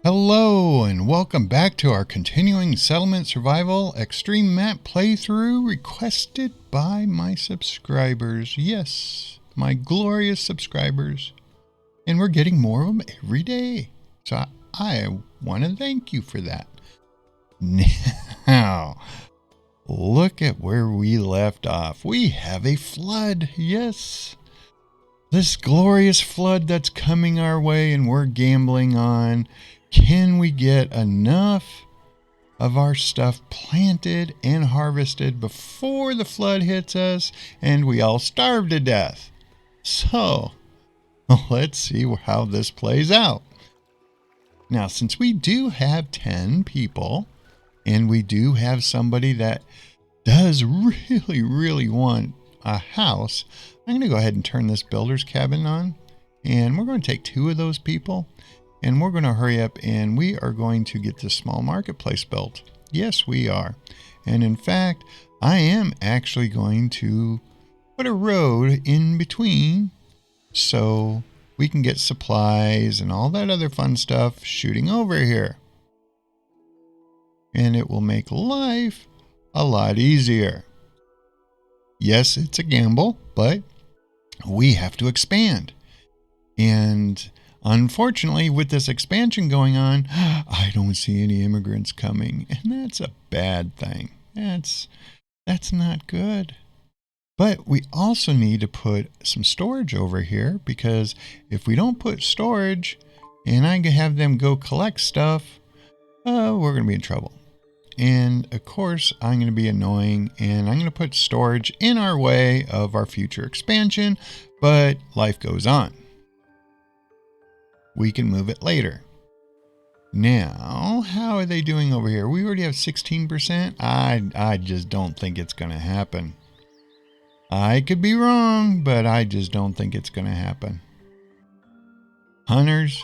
Hello and welcome back to our continuing Settlement Survival Extreme Map playthrough requested by my subscribers. Yes, my glorious subscribers. And we're getting more of them every day. So I want to thank you for that. Now, look at where we left off. We have a flood. Yes. This glorious flood that's coming our way and we're gambling on. Can we get enough of our stuff planted and harvested before the flood hits us and we all starve to death? So, let's see how this plays out. Now, since we do have 10 people and we do have somebody that does really want a house, I'm going to go ahead and turn this builder's cabin on, and we're going to take 2 of those people. And we're going to hurry up and we are going to get this small marketplace built. Yes, we are. And in fact, I am actually going to put a road in between so we can get supplies and all that other fun stuff shooting over here. And it will make life a lot easier. Yes, it's a gamble, but we have to expand. And unfortunately, with this expansion going on, I don't see any immigrants coming, and that's a bad thing. That's not good. But we also need to put some storage over here, because if we don't put storage and I can have them go collect stuff, we're going to be in trouble. And of course, I'm going to be annoying, and I'm going to put storage in our way of our future expansion, but life goes on. We can move it later. Now, how are they doing over here? We already have 16%. I just don't think it's going to happen. I could be wrong, but I just don't think it's going to happen. Hunters,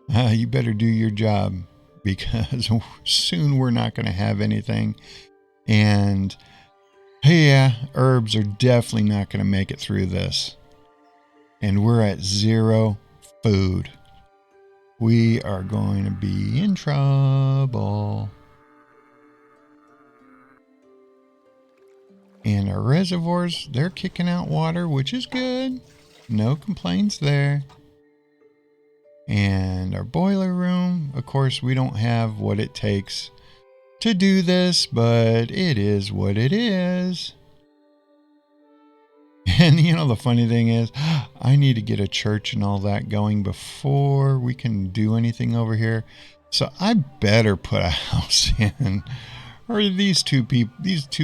you better do your job, because soon we're not going to have anything. And yeah, herbs are definitely not going to make it through this. And we're at 0 food. We are going to be in trouble. And our reservoirs, they're kicking out water, which is good. No complaints there. And our boiler room, of course, we don't have what it takes to do this, but it is what it is. And you know, the funny thing is, I need to get a church and all that going before we can do anything over here. So I better put a house in, or these two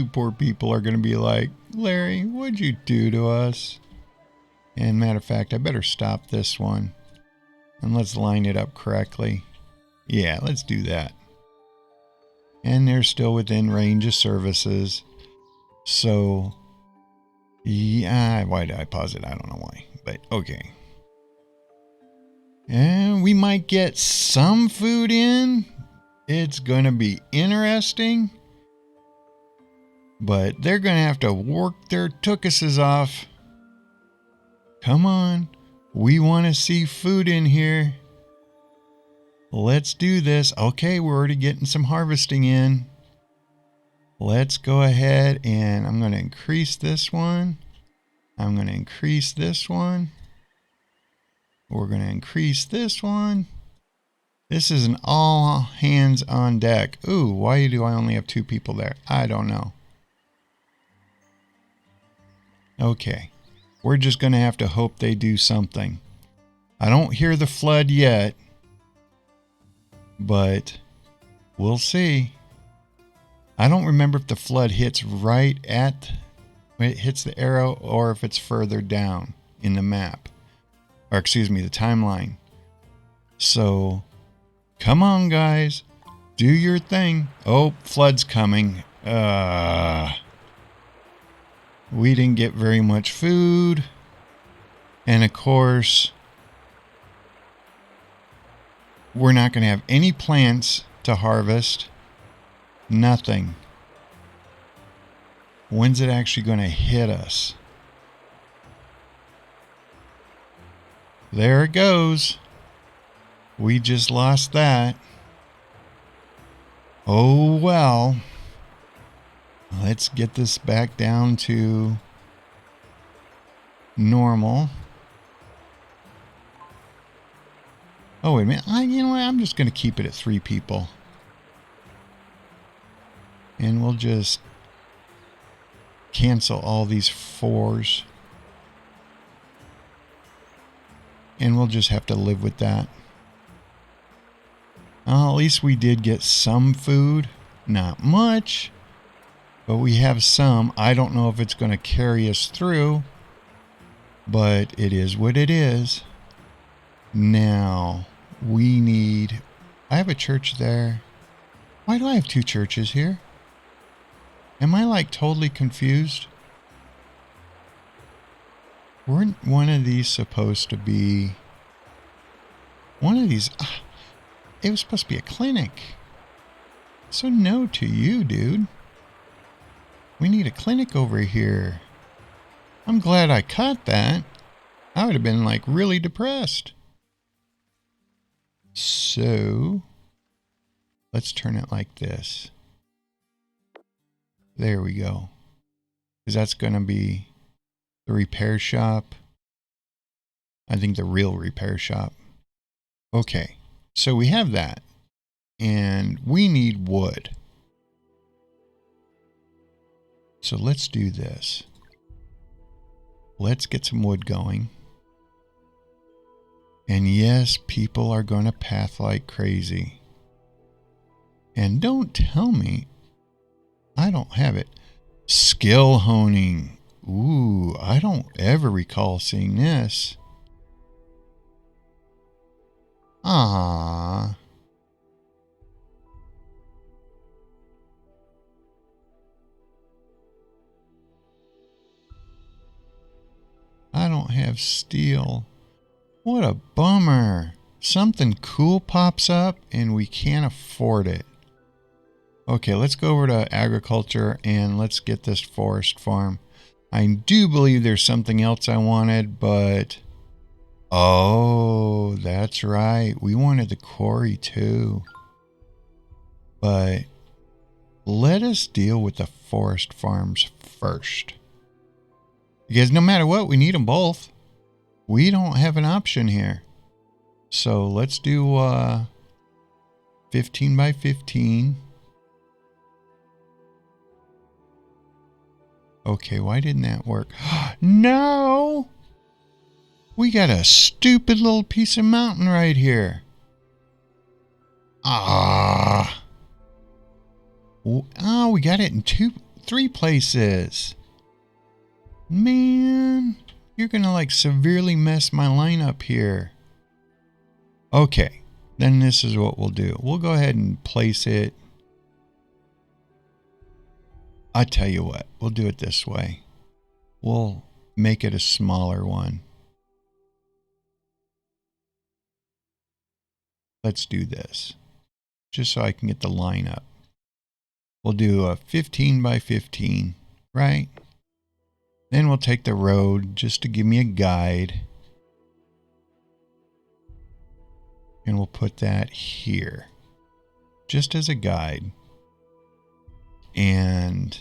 poor people are going to be like, Larry, what'd you do to us? And matter of fact, I better stop this one and let's line it up correctly. Yeah, let's do that. And they're still within range of services. So yeah, why did I pause it? I don't know why, but okay. And we might get some food in. It's going to be interesting. But they're going to have to work their tookuses off. Come on. We want to see food in here. Let's do this. Okay, we're already getting some harvesting in. Let's go ahead and I'm going to increase this one. I'm going to increase this one. We're going to increase this one. This is an all hands on deck. Ooh, why do I only have 2 people there? I don't know. Okay. We're just going to have to hope they do something. I don't hear the flood yet, but we'll see. I don't remember if the flood hits right at when it hits the arrow or if it's further down in the map. Or excuse me, the timeline. So, come on guys. Do your thing. Oh, flood's coming. We didn't get very much food. And of course, we're not going to have any plants to harvest. Nothing. When's it actually going to hit us? There it goes. We just lost that. Oh well. Let's get this back down to normal. Oh, wait a minute. You know what? I'm just going to keep it at 3 people. And we'll just cancel all these 4s. And we'll just have to live with that. At least we did get some food. Not much. But we have some. I don't know if it's going to carry us through. But it is what it is. Now, we need... I have a church there. Why do I have 2 churches here? Am I like totally confused? Weren't one of these supposed to be... One of these... it was supposed to be a clinic. So no to you, dude. We need a clinic over here. I'm glad I caught that. I would have been like really depressed. So... let's turn it like this. There we go. Because that's going to be the repair shop. I think the real repair shop. Okay. So we have that. And we need wood. So let's do this. Let's get some wood going. And yes, people are going to path like crazy. And don't tell me I don't have it. Skill honing. Ooh, I don't ever recall seeing this. Ah. I don't have steel. What a bummer. Something cool pops up and we can't afford it. Okay, let's go over to agriculture and let's get this forest farm. I do believe there's something else I wanted, but... oh, that's right. We wanted the quarry too. But let us deal with the forest farms first. Because no matter what, we need them both. We don't have an option here. So let's do 15 by 15. Okay, why didn't that work? No! We got a stupid little piece of mountain right here. Ah. Oh, we got it in 3 places. Man, you're going to like severely mess my lineup here. Okay, then this is what we'll do. We'll go ahead and place it. I tell you what, we'll do it this way. We'll make it a smaller one. Let's do this, just so I can get the line up. We'll do a 15 by 15, right? Then we'll take the road just to give me a guide. And we'll put that here, just as a guide. And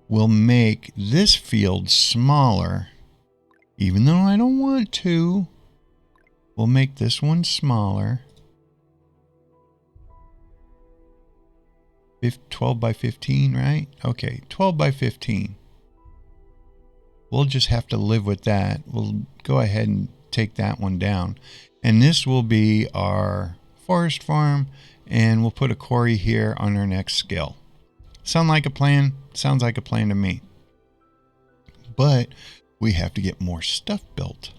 we'll make this field smaller, even though I don't want to. We'll make this one smaller. 12 by 15, right? Okay, 12 by 15. We'll just have to live with that. We'll go ahead and take that one down. And this will be our forest farm, and we'll put a quarry here on our next skill. Sound like a plan? Sounds like a plan to me. But we have to get more stuff built.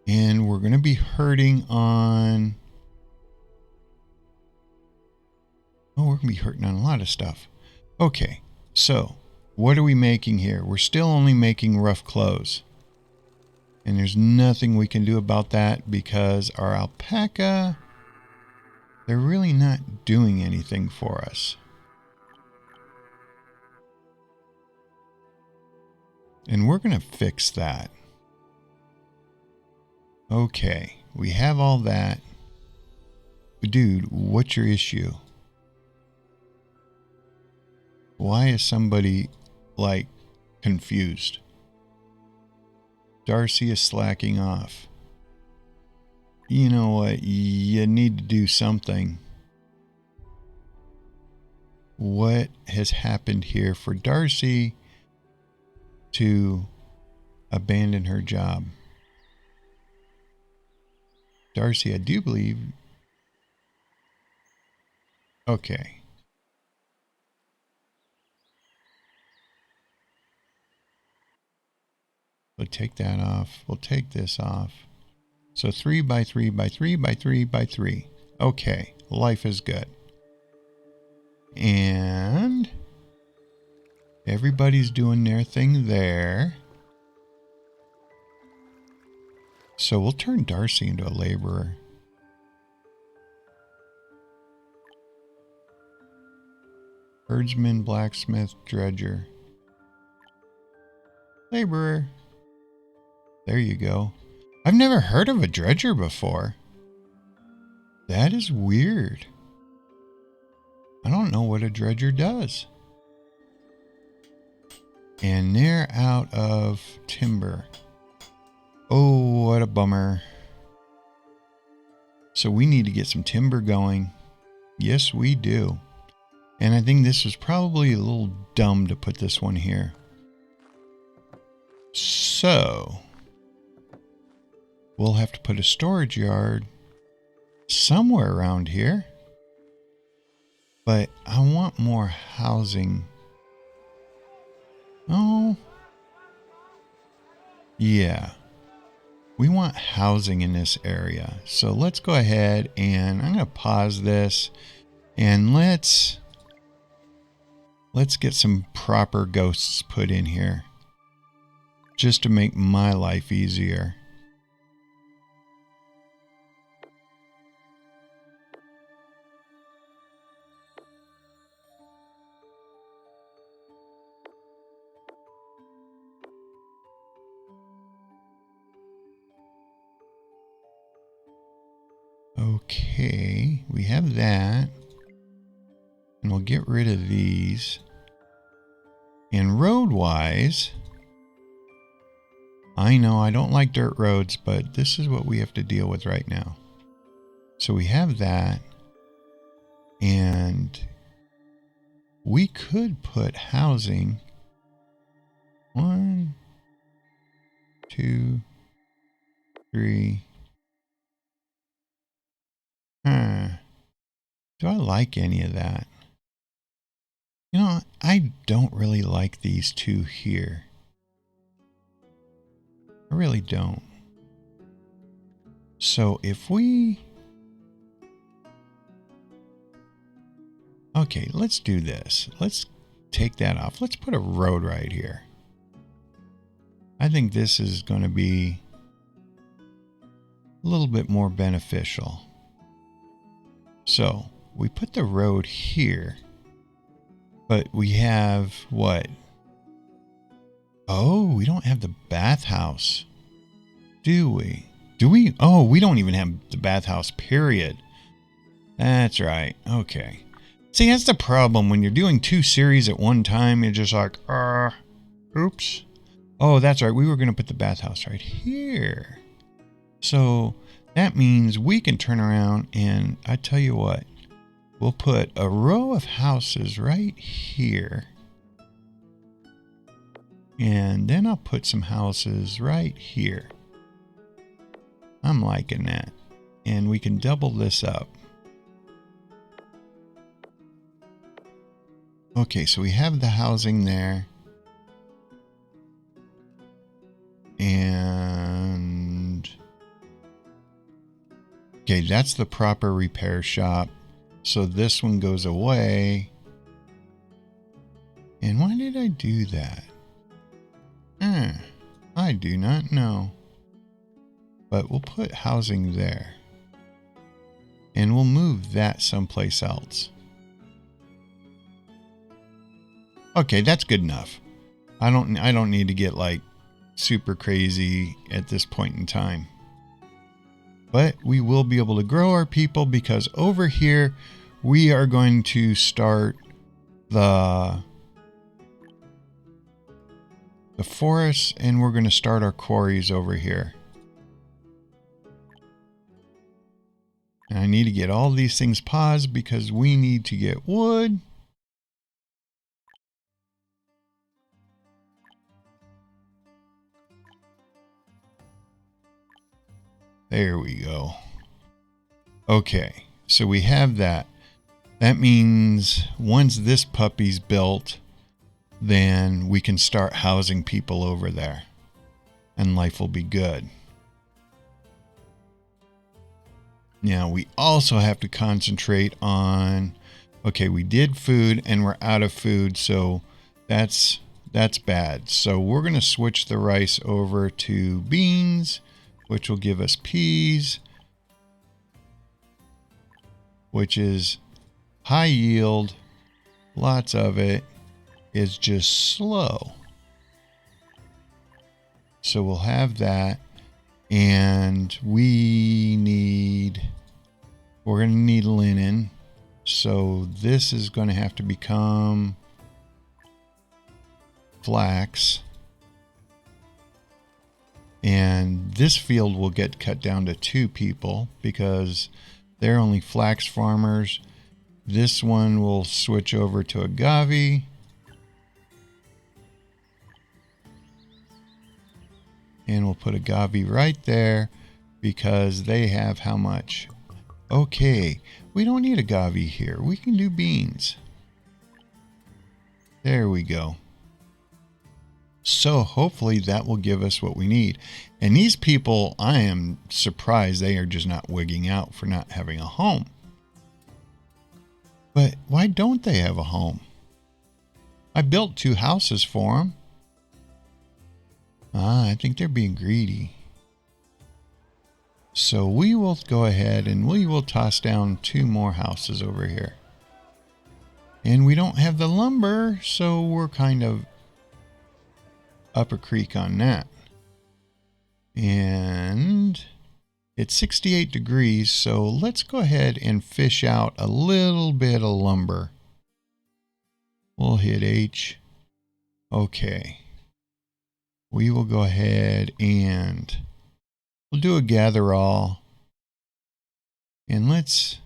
And we're going to be hurting on... oh, we're going to be hurting on a lot of stuff. Okay, so what are we making here? We're still only making rough clothes. And there's nothing we can do about that because our alpaca, they're really not doing anything for us. And we're going to fix that. Okay, we have all that. Dude, what's your issue? Why is somebody, like, confused? Darcy is slacking off. You know what? You need to do something. What has happened here for Darcy to abandon her job? Darcy, I do believe... Okay. We'll take that off. We'll take this off. So 3 by 3 by 3 by 3 by 3. Okay, life is good. And everybody's doing their thing there. So we'll turn Darcy into a laborer. Herdsman, blacksmith, dredger. Laborer. There you go. I've never heard of a dredger before. That is weird. I don't know what a dredger does. And they're out of timber. Oh, what a bummer. So we need to get some timber going. Yes, we do. And I think this was probably a little dumb to put this one here. So we'll have to put a storage yard somewhere around here. But I want more housing. Oh. Yeah. We want housing in this area. So let's go ahead and I'm going to pause this and let's get some proper ghosts put in here just to make my life easier. Okay, we have that. And we'll get rid of these. And road-wise, I know I don't like dirt roads, but this is what we have to deal with right now. So we have that. And we could put housing. 1, 2, 3. Do I like any of that? You know, I don't really like these two here. I really don't. So if we... Okay, let's do this. Let's take that off. Let's put a road right here. I think this is going to be a little bit more beneficial. So we put the road here, but we have what? Oh, we don't have the bathhouse, do we? Do we? Oh, we don't even have the bathhouse, period. That's right. Okay. See, that's the problem. When you're doing 2 series at one time, you're just like, oops. Oh, that's right. We were going to put the bathhouse right here. So that means we can turn around and I tell you what, we'll put a row of houses right here. And then I'll put some houses right here. I'm liking that. And we can double this up. Okay, so we have the housing there. And... okay, that's the proper repair shop. So this one goes away. And why did I do that? I do not know. But we'll put housing there. And we'll move that someplace else. Okay, that's good enough. I don't need to get like super crazy at this point in time. But we will be able to grow our people because over here we are going to start the forests, and we're going to start our quarries over here. And I need to get all these things paused because we need to get wood. There we go. Okay, so we have that. That means once this puppy's built, then we can start housing people over there. And life will be good. Now, we also have to concentrate on... Okay, we did food and we're out of food, so that's bad. So we're going to switch the rice over to beans, which will give us peas, which is high yield, lots of it, is just slow. So we'll have that, and we're going to need linen. So this is going to have to become flax. And this field will get cut down to 2 people because they're only flax farmers. This one will switch over to agave. And we'll put agave right there because they have how much? Okay, we don't need agave here. We can do beans. There we go. So hopefully that will give us what we need. And these people, I am surprised they are just not wigging out for not having a home. But why don't they have a home? I built 2 houses for them. I think they're being greedy. So we will go ahead and we will toss down 2 more houses over here. And we don't have the lumber, so we're kind of up a creek on that. And it's 68 degrees, so let's go ahead and fish out a little bit of lumber. We'll hit H. Okay. We will go ahead and we'll do a gather all. And let's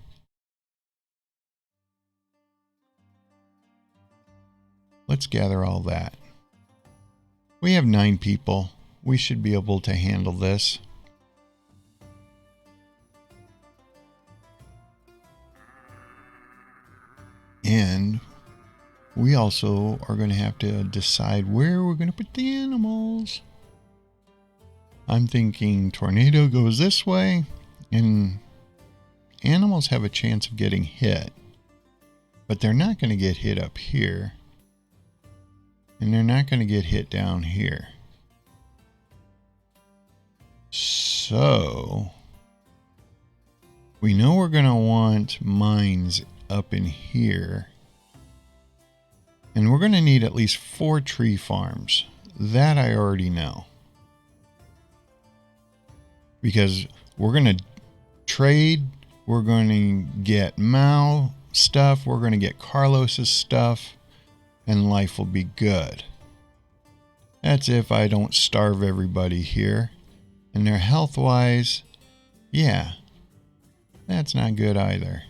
gather all that. We have 9 people. We should be able to handle this. And we also are going to have to decide where we're going to put the animals. I'm thinking tornado goes this way, and animals have a chance of getting hit. But they're not going to get hit up here. And they're not going to get hit down here. So we know we're going to want mines up in here. And we're going to need at least 4 tree farms. That I already know. Because we're going to trade. We're going to get Mao stuff. We're going to get Carlos's stuff. And life will be good. That's if I don't starve everybody here. And they're health-wise, yeah, that's not good either.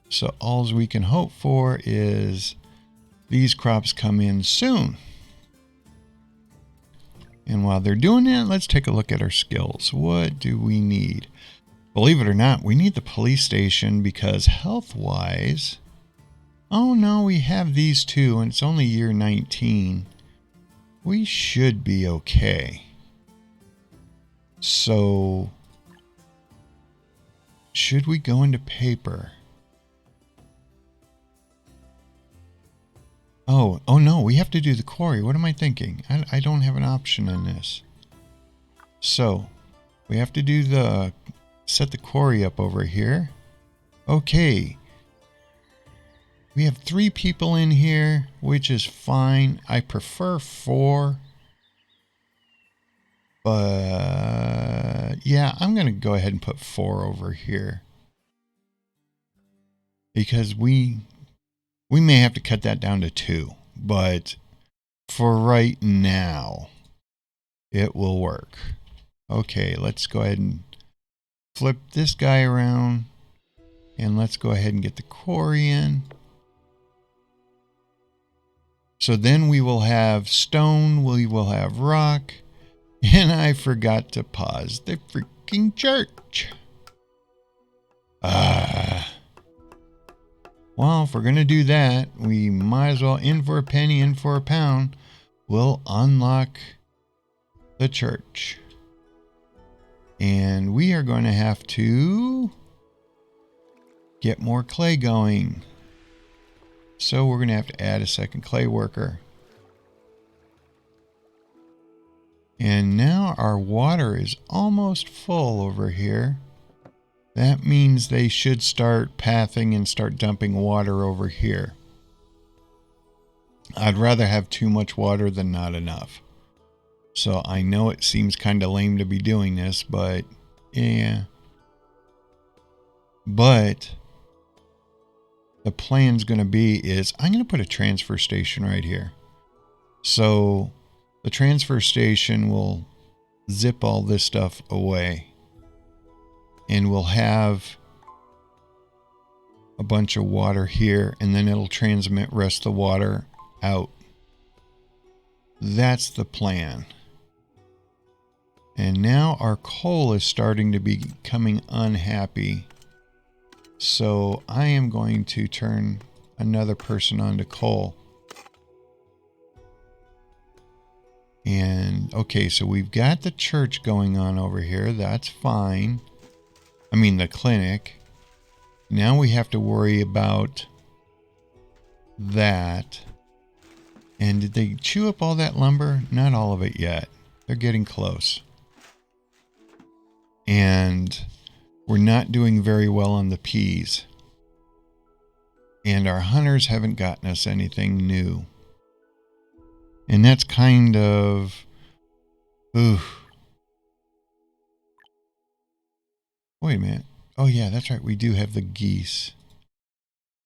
So all we can hope for is these crops come in soon. And while they're doing that, let's take a look at our skills. What do we need? Believe it or not, we need the police station because health-wise... Oh no, we have these 2 and it's only year 19. We should be okay. So, should we go into paper? Oh no, we have to do the quarry. What am I thinking? I don't have an option in this. So, we have to do set the quarry up over here. Okay. We have 3 people in here, which is fine. I prefer 4. But yeah, I'm going to go ahead and put 4 over here. Because we may have to cut that down to 2. But for right now, it will work. Okay, let's go ahead and flip this guy around. And let's go ahead and get the quarry in. So then we will have stone, we will have rock. And I forgot to pause the freaking church. Well, if we're going to do that, we might as well, in for a penny, in for a pound, we'll unlock the church. And we are going to have to get more clay going. So we're going to have to add a second clay worker. And now our water is almost full over here. That means they should start pathing and start dumping water over here. I'd rather have too much water than not enough. So I know it seems kind of lame to be doing this, but yeah. But the plan's going to be is I'm going to put a transfer station right here. So the transfer station will zip all this stuff away. And we'll have a bunch of water here, and then it'll transmit rest of the water out. That's the plan. And now our coal is starting to be becoming unhappy. So I am going to turn another person onto coal. And okay, so we've got the church going on over here. That's fine. I mean the clinic. Now we have to worry about that. And did they chew up all that lumber? Not all of it yet. They're getting close. And we're not doing very well on the peas. And our hunters haven't gotten us anything new. And that's kind of... oof. Wait a minute. Oh yeah, that's right. We do have the geese.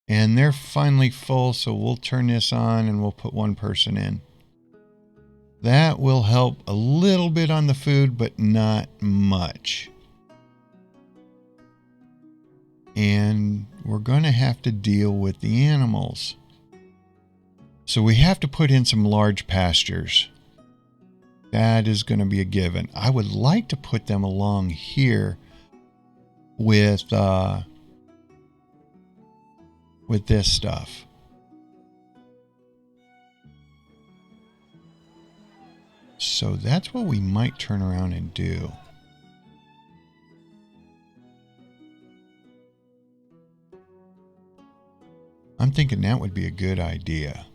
And they're finally full, so we'll turn this on and we'll put one person in. That will help a little bit on the food, but not much. And we're going to have to deal with the animals. So we have to put in some large pastures. That is going to be a given. I would like to put them along here with this stuff. So that's what we might turn around and do. I'm thinking that would be a good idea.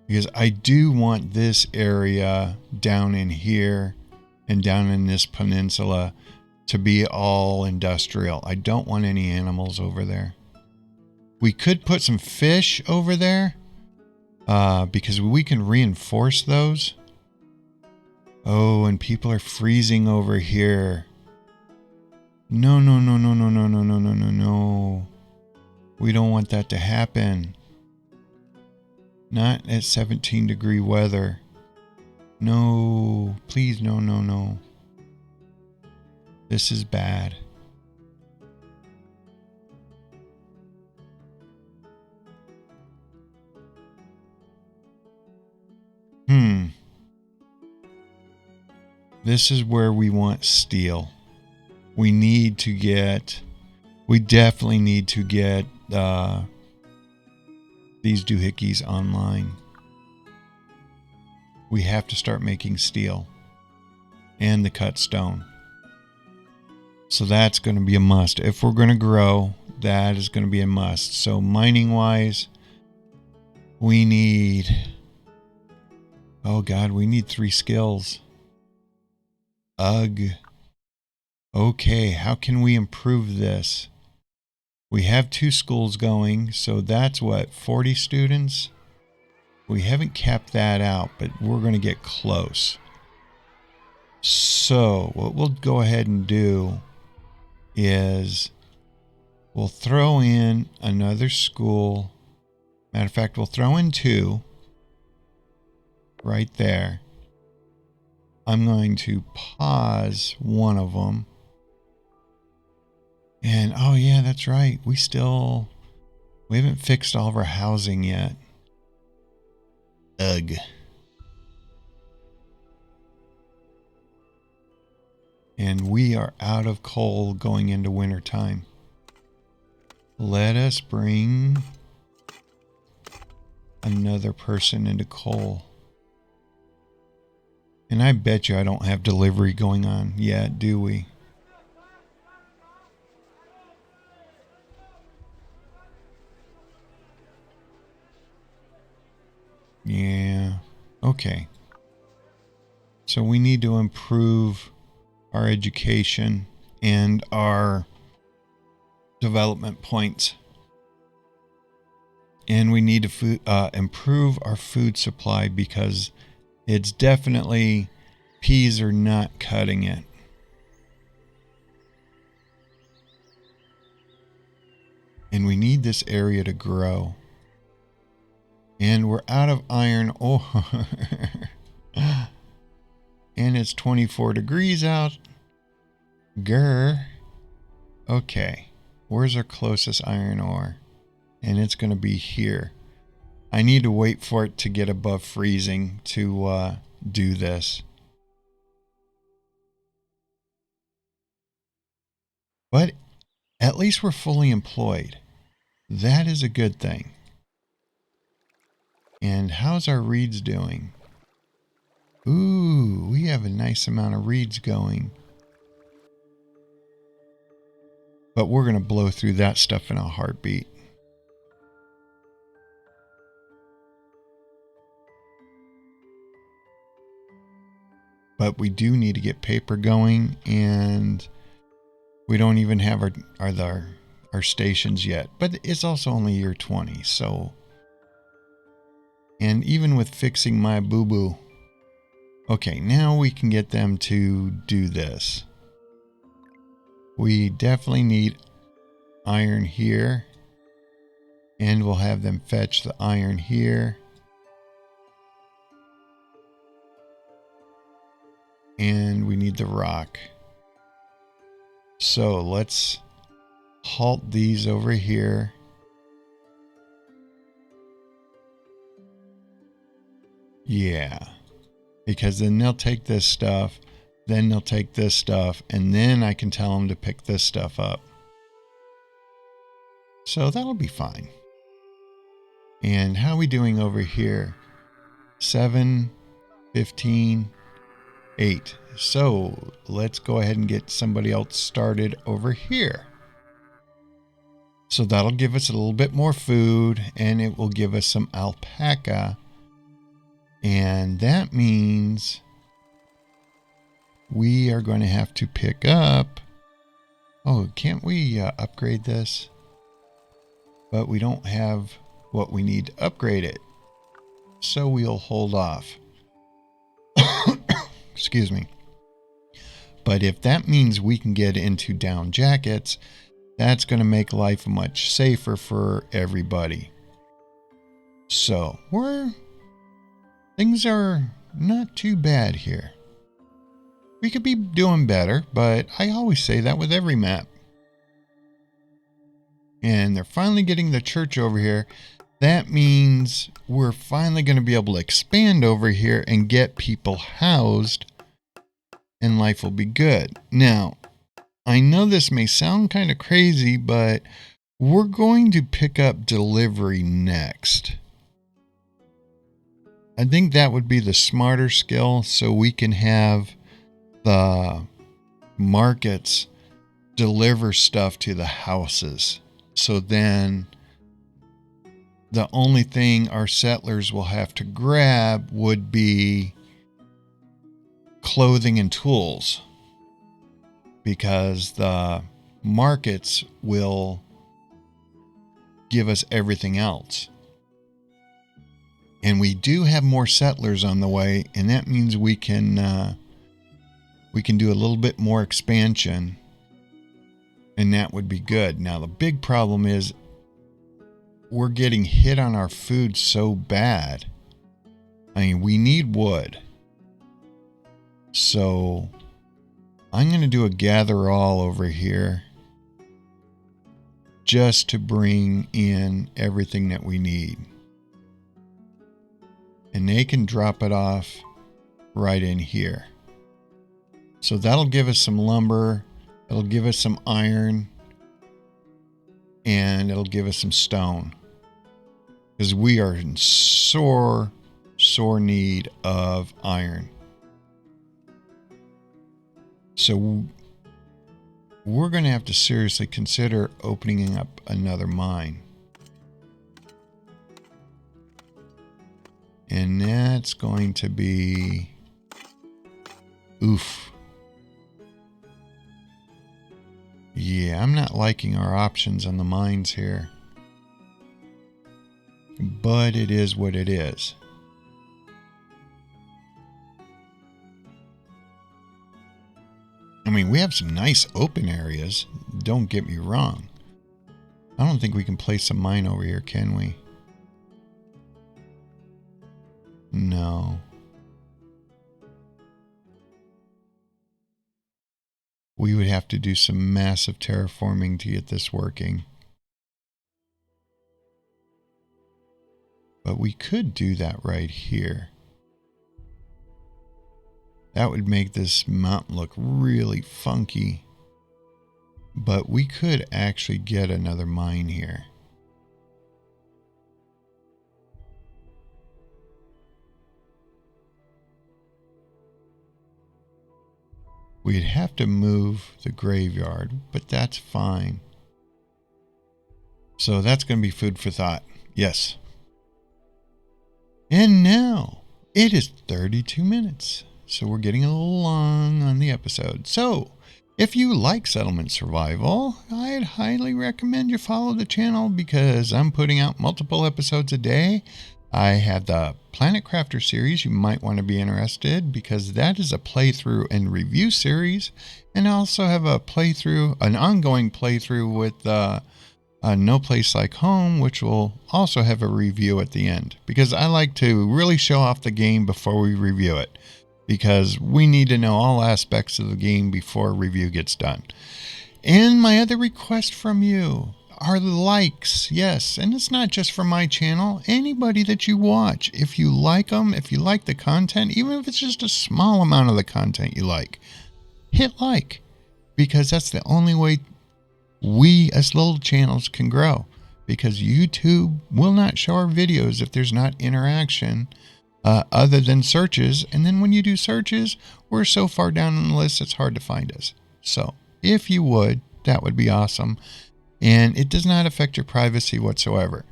Because I do want this area down in here and down in this peninsula to be all industrial. I don't want any animals over there. We could put some fish over there because we can reinforce those. Oh, and people are freezing over here. No, no, no, no, no, no, no, no, no, no, no. We don't want that to happen. Not at 17-degree weather. No, please, no, no, no. This is bad. This is where we want steel. We definitely need to get these doohickeys online. We have to start making steel and the cut stone. So that's going to be a must. If we're going to grow, that is going to be a must. So mining wise, we need... oh God, we need 3 skills. Ugh. Okay, how can we improve this? We have 2 schools going, so that's what, 40 students? We haven't capped that out, but we're going to get close. So what we'll go ahead and do is we'll throw in another school. Matter of fact, we'll throw in 2 right there. I'm going to pause one of them. And oh yeah, that's right. We haven't fixed all of our housing yet. Ugh. And we are out of coal going into wintertime. Let us bring another person into coal. And I bet you I don't have delivery going on yet, do we? Yeah. Okay. So we need to improve our education and our development points. And we need to improve our food supply because it's definitely, peas are not cutting it. And we need this area to grow. And we're out of iron ore. And it's 24 degrees out. Grr. Okay. Where's our closest iron ore? And it's going to be here. I need to wait for it to get above freezing to do this. But at least we're fully employed. That is a good thing. And how's our reeds doing? Ooh, we have a nice amount of reeds going. But we're going to blow through that stuff in a heartbeat. But we do need to get paper going, and we don't even have our stations yet. But it's also only year 20, so. And even with fixing my boo-boo. Okay, now we can get them to do this. We definitely need iron here. And we'll have them fetch the iron here. And we need the rock. So let's halt these over here. Yeah. Because then they'll take this stuff, then they'll take this stuff, and then I can tell them to pick this stuff up. So that'll be fine. And how are we doing over here? 7, 15, 8. So let's go ahead and get somebody else started over here. So that'll give us a little bit more food, and it will give us some alpaca. And that means we are going to have to pick up. Oh, can't we upgrade this? But we don't have what we need to upgrade it. So we'll hold off. Excuse me. But if that means we can get into down jackets, that's going to make life much safer for everybody. So things are not too bad here. We could be doing better, but I always say that with every map. And they're finally getting the church over here. That means we're finally going to be able to expand over here and get people housed, and life will be good. Now, I know this may sound kind of crazy, but we're going to pick up delivery next. I think that would be the smarter skill, so we can have the markets deliver stuff to the houses. So then the only thing our settlers will have to grab would be clothing and tools, because the markets will give us everything else. And we do have more settlers on the way, and that means we can we can do a little bit more expansion, and that would be good. Now, the big problem is we're getting hit on our food so bad. I mean, we need wood. So I'm going to do a gather all over here just to bring in everything that we need. And they can drop it off right in here. So that'll give us some lumber, it'll give us some iron, and it'll give us some stone. Because we are in sore need of iron. So we're going to have to seriously consider opening up another mine. And that's going to be... oof. Yeah, I'm not liking our options on the mines here. But it is what it is. I mean, we have some nice open areas. Don't get me wrong. I don't think we can place a mine over here, can we? No. We would have to do some massive terraforming to get this working. But we could do that right here. That would make this mountain look really funky. But we could actually get another mine here. We'd have to move the graveyard, but that's fine. So that's going to be food for thought. Yes. And now it is 32 minutes. So we're getting a little long on the episode. So if you like Settlement Survival, I'd highly recommend you follow the channel because I'm putting out multiple episodes a day. I have the Planet Crafter series. You might want to be interested because that is a playthrough and review series. And I also have a playthrough, an ongoing playthrough with No Place Like Home, which will also have a review at the end. Because I like to really show off the game before we review it. Because we need to know all aspects of the game before a review gets done. And my other request from you are likes. Yes, and it's not just for my channel. Anybody that you watch, if you like them, if you like the content, even if it's just a small amount of the content you like, hit like. Because that's the only way we as little channels can grow. Because YouTube will not show our videos if there's not interaction other than searches. And then when you do searches, we're so far down on the list it's hard to find us. So if you would, that would be awesome. And it does not affect your privacy whatsoever.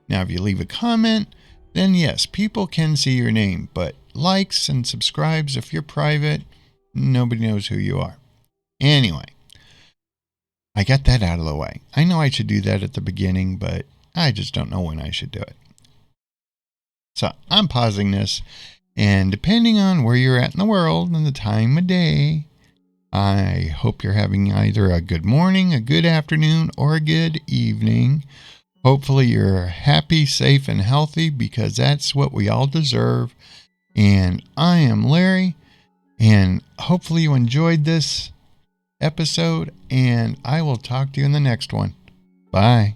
Now, if you leave a comment, then yes, people can see your name. But likes and subscribes, if you're private, nobody knows who you are. Anyway, I got that out of the way. I know I should do that at the beginning, but I just don't know when I should do it. So I'm pausing this, and depending on where you're at in the world and the time of day, I hope you're having either a good morning, a good afternoon, or a good evening. Hopefully you're happy, safe, and healthy because that's what we all deserve. And I am Larry, and hopefully you enjoyed this episode, and I will talk to you in the next one. Bye.